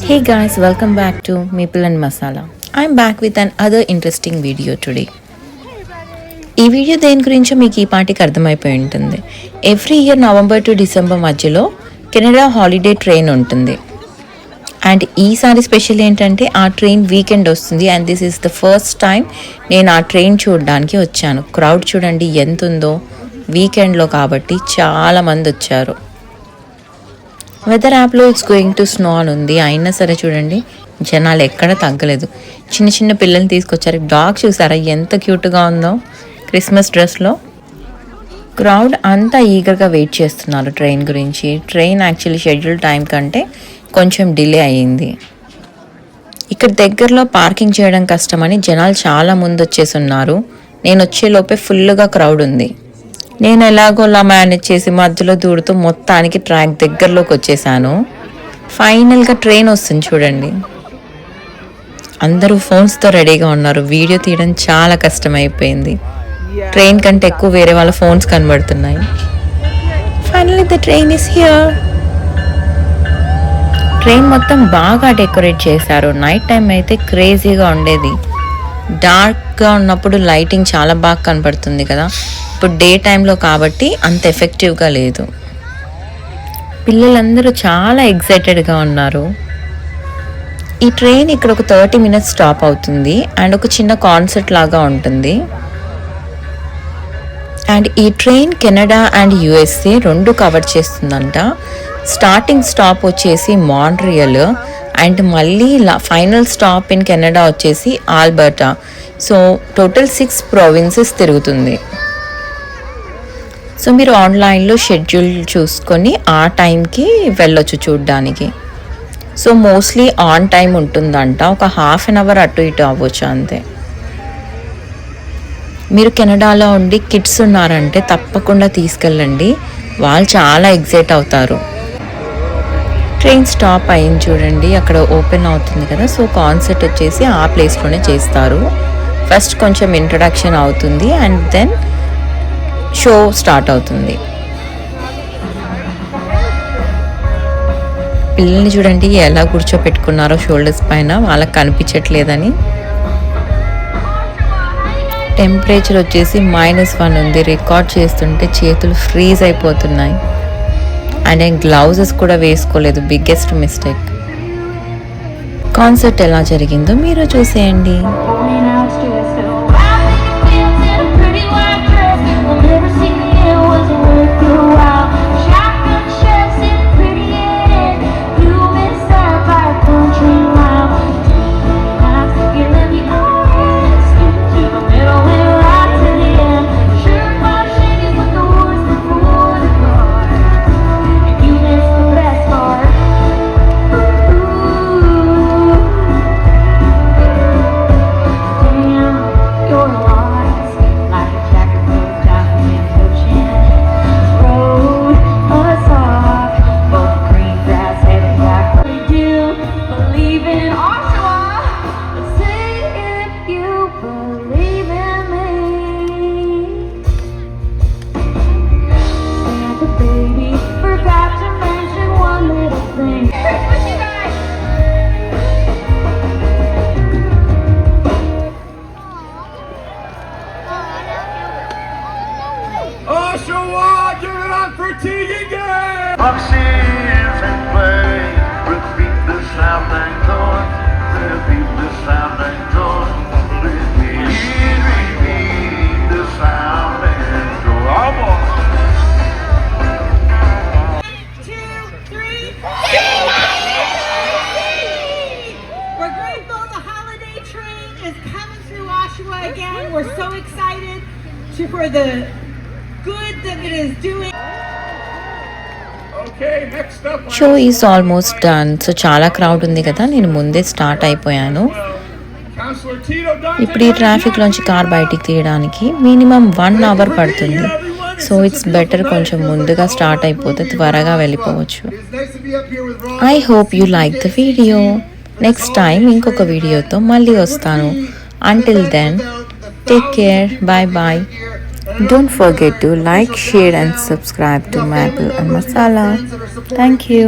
Hey guys, welcome back to Maple and Masala. I'm back with another interesting video today. ఈ video దేని గురించో మీకు ఈ పాటికి అర్థమైపోయి ఉంటుంది. Every year November to December మధ్యలో కెనడా హాలిడే ట్రైన్ ఉంటుంది. అండ్ ఈసారి స్పెషల్ ఏంటంటే ఆ ట్రైన్ వీకెండ్ వస్తుంది. And this is the first time నేను ఆ ట్రైన్ చూడడానికి వచ్చాను. క్రౌడ్ చూడండి ఎంత ఉందో. వీకెండ్లో కాబట్టి చాలామంది వచ్చారు. వెదర్ యాప్లో ఇట్స్ గోయింగ్ టు స్నో అని ఉంది. అయినా సరే చూడండి జనాలు ఎక్కడ తగ్గలేదు. చిన్న చిన్న పిల్లల్ని తీసుకొచ్చారు. డాగ్ చూసారా ఎంత క్యూట్గా ఉందో క్రిస్మస్ డ్రెస్లో. క్రౌడ్ అంతా ఈగర్గా వెయిట్ చేస్తున్నారు ట్రైన్ గురించి. ట్రైన్ యాక్చువల్లీ షెడ్యూల్ టైం కంటే కొంచెం డిలే అయ్యింది. ఇక్కడ దగ్గరలో పార్కింగ్ చేయడం కష్టమని జనాలు చాలా ముందు వచ్చేసి ఉన్నారు. నేను వచ్చేలోపే ఫుల్గా క్రౌడ్ ఉంది. నేను ఎలాగోలా మేనేజ్ చేసి మధ్యలో దూడుతూ మొత్తానికి ట్రాక్ దగ్గరలోకి వచ్చేసాను. ఫైనల్గా ట్రైన్ వస్తుంది చూడండి. అందరూ ఫోన్స్తో రెడీగా ఉన్నారు. వీడియో తీయడం చాలా కష్టమైపోయింది. ట్రైన్ కంటే ఎక్కువ వేరే వాళ్ళ ఫోన్స్ కనబడుతున్నాయి. Finally the train is here. Train మొత్తం బాగా డెకరేట్ చేశారు. నైట్ టైం అయితే క్రేజీగా ఉండేది. డార్క్గా ఉన్నప్పుడు లైటింగ్ చాలా బాగా కనపడుతుంది కదా. ఇప్పుడు డే టైంలో కాబట్టి అంత ఎఫెక్టివ్గా లేదు. పిల్లలందరూ చాలా ఎగ్జైటెడ్గా ఉన్నారు. ఈ ట్రైన్ ఇక్కడ ఒక 30 minutes స్టాప్ అవుతుంది. అండ్ ఒక చిన్న కాన్సర్ట్ లాగా ఉంటుంది. అండ్ ఈ ట్రైన్ కెనడా అండ్ యుఎస్ఏ రెండు కవర్ చేస్తుందంట. స్టార్టింగ్ స్టాప్ వచ్చేసి మాంట్రియల్ అండ్ మళ్ళీ ఫైనల్ స్టాప్ ఇన్ కెనడా వచ్చేసి ఆల్బర్టా. సో టోటల్ 6 provinces తిరుగుతుంది. సో మీరు ఆన్లైన్లో షెడ్యూల్ చూసుకొని ఆ టైంకి వెళ్ళొచ్చు చూడ్డానికి. సో మోస్ట్లీ ఆన్ టైం ఉంటుందంట. ఒక ½ an hour అటు ఇటు అవ్వచ్చు అంతే. మీరు కెనడాలో ఉండి కిడ్స్ ఉన్నారంటే తప్పకుండా తీసుకెళ్ళండి. వాళ్ళు చాలా ఎగ్జైట్ అవుతారు. ట్రైన్ స్టాప్ అయింది చూడండి. అక్కడ ఓపెన్ అవుతుంది కదా. సో కాన్సర్ట్ వచ్చేసి ఆ ప్లేస్లోనే చేస్తారు. ఫస్ట్ కొంచెం ఇంట్రడక్షన్ అవుతుంది అండ్ దెన్ షో స్టార్ట్ అవుతుంది. పిల్లల్ని చూడండి ఎలా కూర్చోపెట్టుకున్నారో షోల్డర్స్ పైన. వాళ్ళకి కనిపించట్లేదని. టెంపరేచర్ వచ్చేసి -1 ఉంది. రికార్డ్ చేస్తుంటే చేతులు ఫ్రీజ్ అయిపోతున్నాయి. అండ్ నేను గ్లౌజెస్ కూడా వేసుకోలేదు. Biggest mistake. కాన్సర్ట్ ఎలా జరిగిందో మీరు చూసేయండి. Oshawa, give it up for Tegan Gay! Boxes and play, repeat the sound and tone, repeat the sound and tone, repeat the sound and tone. Almost. 1, 2, 3, We're grateful the holiday train is coming through Oshawa again. We're so excited for the good that it is doing. Show is almost done. So చాలా crowd ఉంది కదా. నేను ముందే start అయిపోయాను. ఇప్పుడు ఈ ట్రాఫిక్లోంచి car బయటికి తీయడానికి మినిమం 1 hour పడుతుంది. సో ఇట్స్ బెటర్ కొంచెం ముందుగా స్టార్ట్ అయిపోతే త్వరగా వెళ్ళిపోవచ్చు. I hope you like the video. Next time ఇంకొక వీడియోతో మళ్ళీ వస్తాను. Until then take care. Bye bye. Don't forget to like, share and subscribe to Maple and Masala. Thank you.